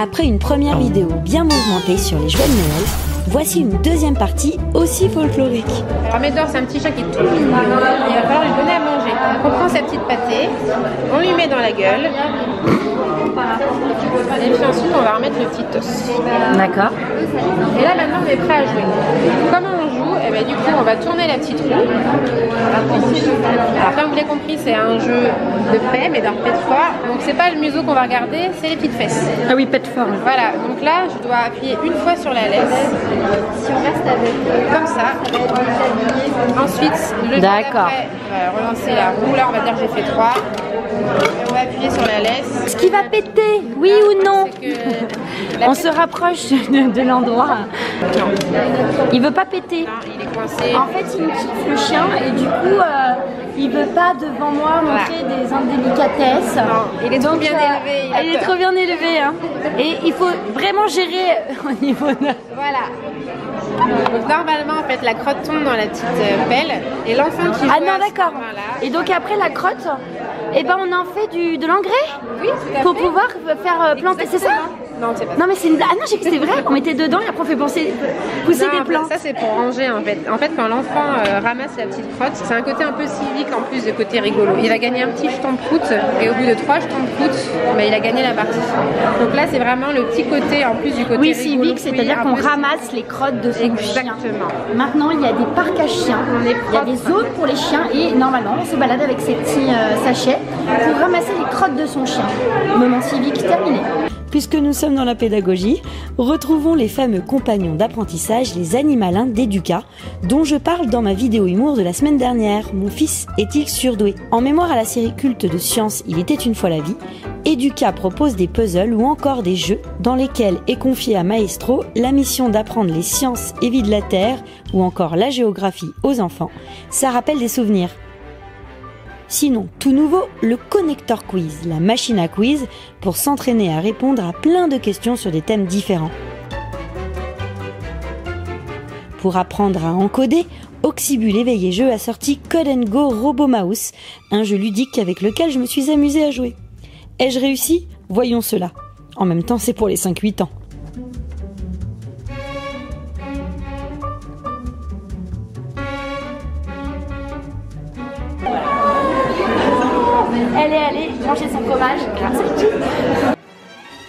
Après une première vidéo bien mouvementée sur les jouets de Noël, voici une deuxième partie aussi folklorique. Alors Médor, c'est un petit chat qui est tout mignon, il va falloir lui donner à manger. On prend sa petite pâtée, on lui met dans la gueule, et puis ensuite on va remettre le petit os. D'accord. Et là maintenant on est prêt à jouer. Comment on joue? Et ben, du coup on va tourner la petite roue. Alors comme vous l'avez compris, c'est un jeu de paix, mais d'un pet fort. Donc c'est pas le museau qu'on va regarder, c'est les petites fesses. Ah oui, pet fort. Voilà, donc là je dois appuyer une fois sur la laisse. Si on reste avec comme ça, ensuite le jeu d'après va relancer la roue. Là on va dire que j'ai fait 3. Et on va appuyer sur la laisse. Ce qui va péter, oui ou non? On se rapproche de l'endroit. Il veut pas péter. Non, il est coincé. En fait, il me kiffe le chien et du coup, il veut pas devant moi montrer des indélicatesses. Non, il est trop bien élevé. Il est trop bien élevé. Hein. Et il faut vraiment gérer au niveau de... Voilà. Donc normalement, en fait, la crotte tombe dans la petite pelle et l'enfant qui joue Ah non, d'accord. Et donc après la crotte, eh ben, on en fait de l'engrais? Oui, tout à fait. Pour pouvoir faire planter, c'est ça? Non, c'est pas ça. Non mais c'est une... Ah non, j'ai cru que c'était vrai, on mettait dedans et après on fait pousser Non, des plantes. Ça c'est pour ranger en fait. En fait quand l'enfant ramasse la petite crotte, c'est un côté un peu civique en plus de côté rigolo. Il va gagner un petit jeton de croûte et au bout de 3 jetons de croûte, bah, il a gagné la partie. Donc là c'est vraiment le petit côté en plus du côté oui, rigolo. civique, c'est-à-dire qu'on ramasse les crottes de son chien. Exactement. Maintenant il y a des parcs à chiens, il y a des zones pour les chiens et normalement on se balade avec ces petits sachets pour ramasser les crottes de son chien. Moment civique terminé. Puisque nous sommes dans la pédagogie, retrouvons les fameux compagnons d'apprentissage, les animalins d'Educa, dont je parle dans ma vidéo humour de la semaine dernière. Mon fils est-il surdoué? En mémoire à la série culte de science Il était une fois la vie, Educa propose des puzzles ou encore des jeux dans lesquels est confiée à Maestro la mission d'apprendre les sciences et vie de la Terre ou encore la géographie aux enfants. Ça rappelle des souvenirs. Sinon, tout nouveau, le Connector Quiz, la machine à quiz pour s'entraîner à répondre à plein de questions sur des thèmes différents. Pour apprendre à encoder, Oxybul Éveillé Jeu a sorti Code & Go Robo Mouse, un jeu ludique avec lequel je me suis amusée à jouer. Ai-je réussi? Voyons cela. En même temps, c'est pour les 5-8 ans. Elle est allée manger son fromage.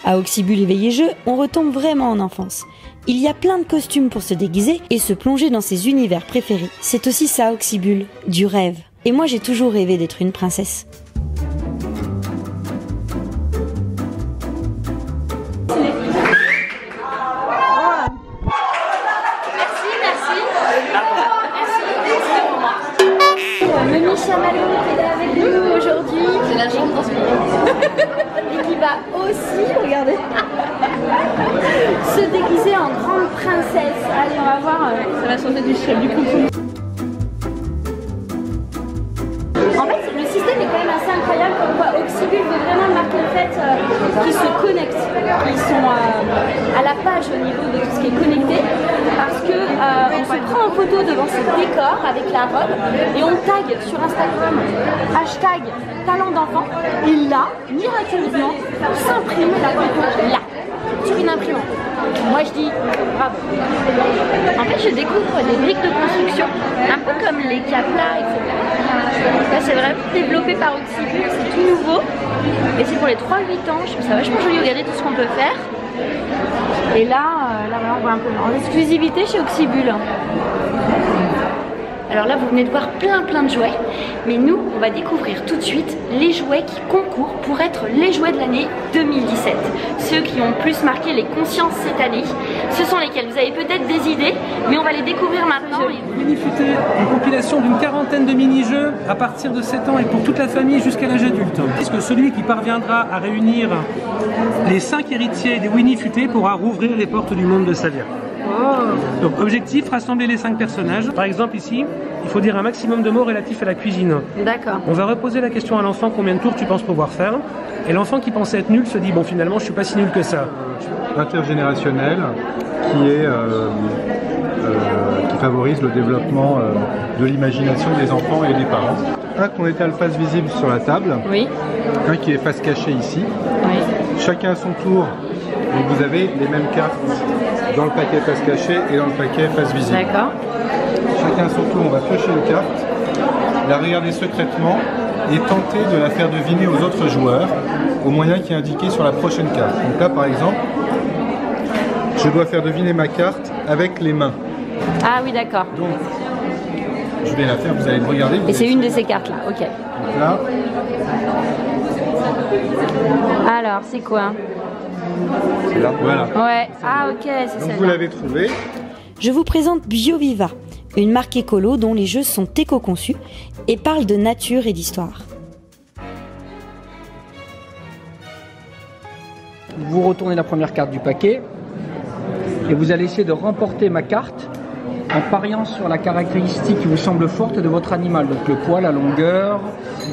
À Oxybul Éveillé Jeu, on retombe vraiment en enfance. Il y a plein de costumes pour se déguiser et se plonger dans ses univers préférés. C'est aussi ça, Oxybul, du rêve. Et moi, j'ai toujours rêvé d'être une princesse. Mimi Chamallow qui est avec nous aujourd'hui. C'est la jambe dans ce moment. Et qui va aussi, regardez, se déguiser en grande princesse. Allez, on va voir. Ça va changer du chef du coucou. En fait, le système est quand même assez incroyable. Comme quoi, Oxybul veut vraiment marquer le fait qu'ils se connectent, qu'ils sont à la page au niveau de tout ce qui est connecté. Parce que on se prend en photo devant ce décor avec la robe et on tag sur Instagram hashtag talent d'enfant et là, miraculeusement, s'imprime la photo là, sur une imprimante. Moi je dis bravo. En fait, je découvre des briques de construction, un peu comme les caplas, etc. Là, c'est vraiment développé par Oxybul, c'est tout nouveau et c'est pour les 3-8 ans. Je trouve ça vachement joli. Regardez tout ce qu'on peut faire. Et là, on voit un peu en exclusivité chez Oxybul. Alors là, vous venez de voir plein de jouets, mais nous, on va découvrir tout de suite les jouets qui concourent pour être les jouets de l'année 2017. Ceux qui ont plus marqué les consciences cette année. Ce sont lesquels vous avez peut-être des idées, mais on va les découvrir maintenant. Mini-futé, une compilation d'une 40aine de mini-jeux à partir de 7 ans et pour toute la famille jusqu'à l'âge adulte. Puisque celui qui parviendra à réunir les 5 héritiers des Winnie Futé pourra rouvrir les portes du monde de Savia. Donc objectif, rassembler les 5 personnages. Par exemple ici, il faut dire un maximum de mots relatifs à la cuisine. D'accord. On va reposer la question à l'enfant, combien de tours tu penses pouvoir faire? Et l'enfant qui pensait être nul se dit, bon finalement je suis pas si nul que ça. Intergénérationnel qui favorise le développement de l'imagination des enfants et des parents. Un qu'on étale face visible sur la table, oui. Un qui est face cachée ici, oui. Chacun à son tour, donc vous avez les mêmes cartes dans le paquet face cachée et dans le paquet face visible. D'accord. Chacun à son tour, on va piocher une carte, la regarder secrètement et tenter de la faire deviner aux autres joueurs au moyen qui est indiqué sur la prochaine carte. Donc là par exemple, je dois faire deviner ma carte avec les mains. Ah oui, d'accord. Donc, je vais la faire, vous allez le regarder. Et c'est une de ces cartes là, ok. Donc là, alors, c'est quoi? c'est là. Voilà. Ouais, ah ok, c'est Donc celle-là. vous l'avez trouvé. Je vous présente BioViva, une marque écolo dont les jeux sont éco-conçus et parlent de nature et d'histoire. Vous retournez la première carte du paquet et vous allez essayer de remporter ma carte en pariant sur la caractéristique qui vous semble forte de votre animal, donc le poids, la longueur,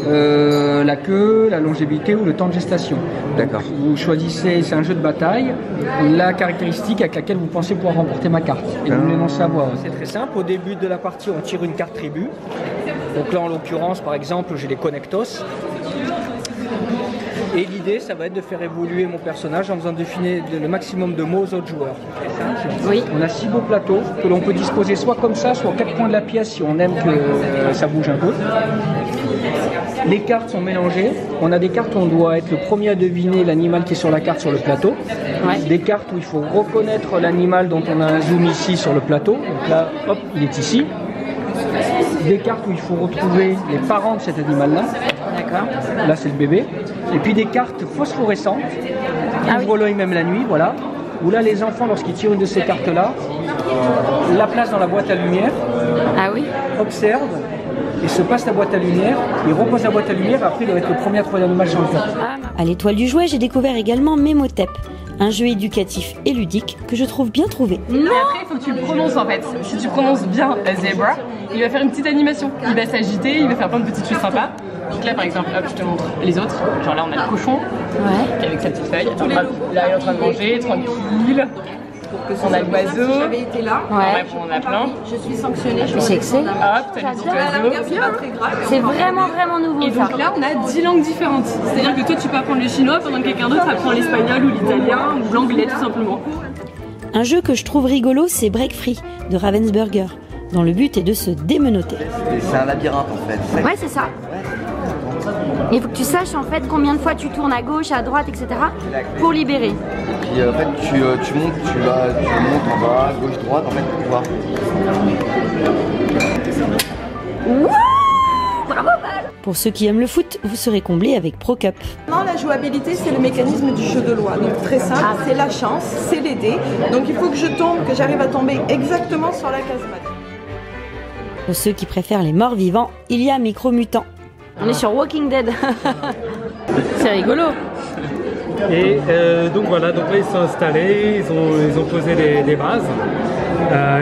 la queue, la longévité ou le temps de gestation. D'accord. Vous choisissez, c'est un jeu de bataille, la caractéristique avec laquelle vous pensez pouvoir remporter ma carte. Et vous l'énoncez à voix haute. C'est très simple, au début de la partie on tire une carte tribu. Donc là en l'occurrence par exemple j'ai les Connectos. Et l'idée, ça va être de faire évoluer mon personnage en faisant définir le maximum de mots aux autres joueurs. Oui. On a 6 beaux plateaux que l'on peut disposer soit comme ça, soit aux 4 coins de la pièce si on aime que ça bouge un peu. Les cartes sont mélangées. On a des cartes où on doit être le premier à deviner l'animal qui est sur la carte sur le plateau. Ouais. Des cartes où il faut reconnaître l'animal dont on a un zoom ici sur le plateau. Donc là, hop, il est ici. Des cartes où il faut retrouver les parents de cet animal-là. D'accord. Là, c'est le bébé. Et puis des cartes phosphorescentes, qui ouvrent l'œil même la nuit, voilà. Où là, les enfants, lorsqu'ils tirent une de ces cartes-là, la placent dans la boîte à lumière, observent, et se passent la boîte à lumière, ils reposent la boîte à lumière, et après, il doit être le premier à trouver l'animal sur le plateau. À l'Étoile du Jouet, j'ai découvert également Memotep, un jeu éducatif et ludique que je trouve bien trouvé. Mais après, il faut que tu le prononces en fait. Si tu prononces bien zebra, il va faire une petite animation. Il va s'agiter, il va faire plein de petites choses sympas. Donc là, par exemple, hop, je te montre les autres. Genre là, on a le cochon, qui est avec sa petite feuille. Là, il est en train de manger, tranquille. On a l'oiseau. J'avais été là. Ouais, on a plein. Je suis sanctionnée. C'est excellent. Hop, t'as le petit oiseau. C'est vraiment, vraiment nouveau. Et donc là, on a 10 langues différentes. C'est-à-dire que toi, tu peux apprendre le chinois pendant que quelqu'un d'autre apprend l'espagnol ou l'italien ou l'anglais, tout simplement. Un jeu que je trouve rigolo, c'est Break Free de Ravensburger, dont le but est de se démenoter. C'est un labyrinthe en fait. Ouais, c'est ça. Il faut que tu saches en fait combien de fois tu tournes à gauche, à droite, etc. pour libérer. Et puis en fait tu montes en bas, gauche, droite en fait pour pouvoir. Bravo Val. Pour ceux qui aiment le foot, vous serez comblés avec Pro Cup. Non, la jouabilité, c'est le mécanisme du jeu de loi. Donc très simple, c'est la chance, c'est les dés. Donc il faut que je tombe, que j'arrive à tomber exactement sur la case mat. Pour ceux qui préfèrent les morts vivants, il y a Micro-Mutant. On est sur Walking Dead. C'est rigolo. Et donc voilà, donc là ils sont installés, ils ont posé des bases.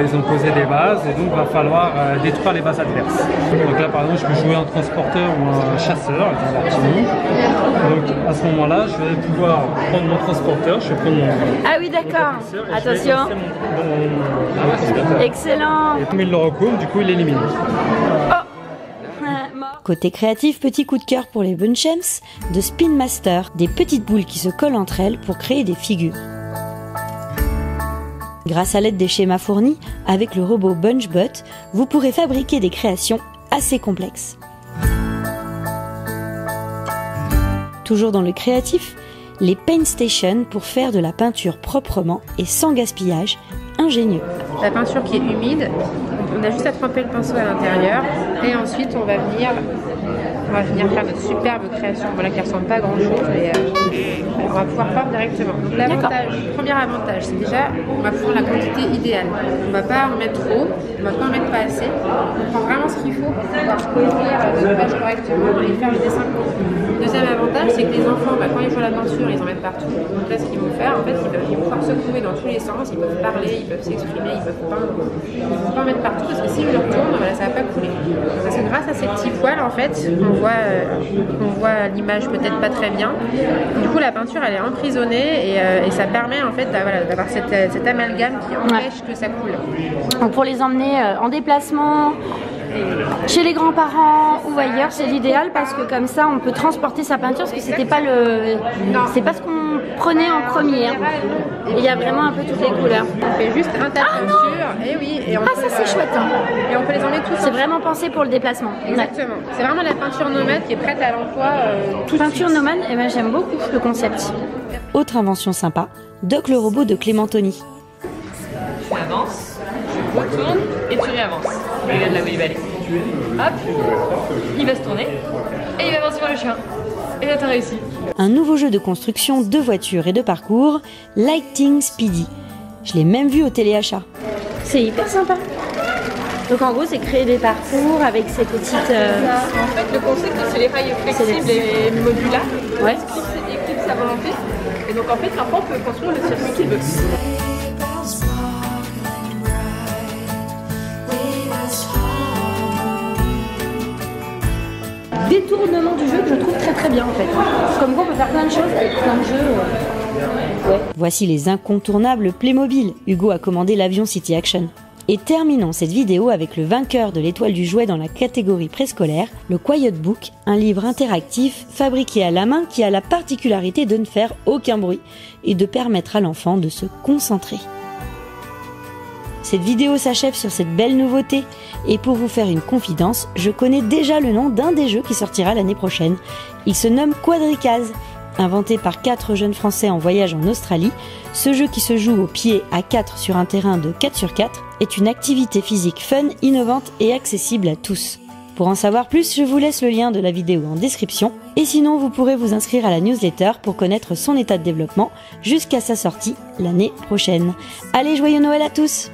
Ils ont posé des bases et donc il va falloir détruire les bases adverses. Donc là par exemple je peux jouer un transporteur ou un chasseur, donc à ce moment-là je vais pouvoir prendre mon transporteur, je vais prendre mon... Ah oui d'accord, attention. Excellent. Et comme il le recouvre, du coup il élimine. Côté créatif, petit coup de cœur pour les Bunchems de Spin Master, des petites boules qui se collent entre elles pour créer des figures. Grâce à l'aide des schémas fournis, avec le robot BunchBot, vous pourrez fabriquer des créations assez complexes. Toujours dans le créatif, les Paint Station pour faire de la peinture proprement et sans gaspillage, ingénieux. La peinture qui est humide, on a juste à tremper le pinceau à l'intérieur et ensuite on va venir faire notre superbe création, voilà, qui ressemble pas à grand chose, mais on va pouvoir peindre directement. Donc l'avantage, premier avantage, c'est déjà on va prendre la quantité idéale. On va pas en mettre trop, on va pas en mettre pas assez. On prend vraiment ce qu'il faut pour pouvoir couvrir la page correctement et faire le dessin. Deuxième avantage, c'est que les enfants, quand ils font la peinture, ils en mettent partout. Donc là, ce qu'ils vont faire, en fait, ils vont pouvoir se trouver dans tous les sens, ils peuvent parler, ils peuvent s'exprimer, ils peuvent peindre. Ils ne vont pas en mettre partout parce que s'ils le retournent, voilà, ça va pas couler. Parce que grâce à ces petits poils, en fait, on voit l'image peut-être pas très bien. Du coup, la peinture, elle est emprisonnée et ça permet en fait d'avoir cet amalgame qui empêche que ça coule. Donc pour les emmener en déplacement, Chez les grands-parents ou ailleurs, c'est l'idéal parce que comme ça, on peut transporter sa peinture parce que c'était pas c'est pas ce qu'on prenait en premier. Hein. Il y a vraiment un peu toutes les couleurs. On fait juste un tas de peinture, et oui. Et on peut, ça c'est chouette. Hein. Et on peut les emmener tous. C'est vraiment pensé pour le déplacement. Exactement. Ouais. C'est vraiment la peinture nomade qui est prête à l'emploi. Peinture nomade, et ben j'aime beaucoup le concept. Autre invention sympa, Doc le robot de Clémentoni. Tu avances, tu retournes et tu réavances. Regarde là où il va aller. Hop, il va se tourner et il va avancer vers le chien. Et là t'as réussi. Un nouveau jeu de construction de voitures et de parcours, Lighting Speedy. Je l'ai même vu au téléachat. C'est hyper sympa. Donc en gros c'est créer des parcours avec ces petites... En fait le concept c'est les rails flexibles et modulaires. Ouais. Éclipse à volonté. Et donc en fait l'enfant peut construire le circuit qu'il veut. Détournement du jeu que je trouve très bien en fait. Comme quoi on peut faire plein de choses avec plein de jeux. Ouais. Voici les incontournables Playmobil. Hugo a commandé l'avion City Action. Et terminons cette vidéo avec le vainqueur de l'étoile du jouet dans la catégorie préscolaire, le Quiet Book, un livre interactif fabriqué à la main qui a la particularité de ne faire aucun bruit et de permettre à l'enfant de se concentrer. Cette vidéo s'achève sur cette belle nouveauté et pour vous faire une confidence, je connais déjà le nom d'un des jeux qui sortira l'année prochaine. Il se nomme Quadricase. Inventé par 4 jeunes Français en voyage en Australie, ce jeu qui se joue au pied à 4 sur un terrain de 4x4 est une activité physique fun, innovante et accessible à tous. Pour en savoir plus, je vous laisse le lien de la vidéo en description et sinon vous pourrez vous inscrire à la newsletter pour connaître son état de développement jusqu'à sa sortie l'année prochaine. Allez, joyeux Noël à tous!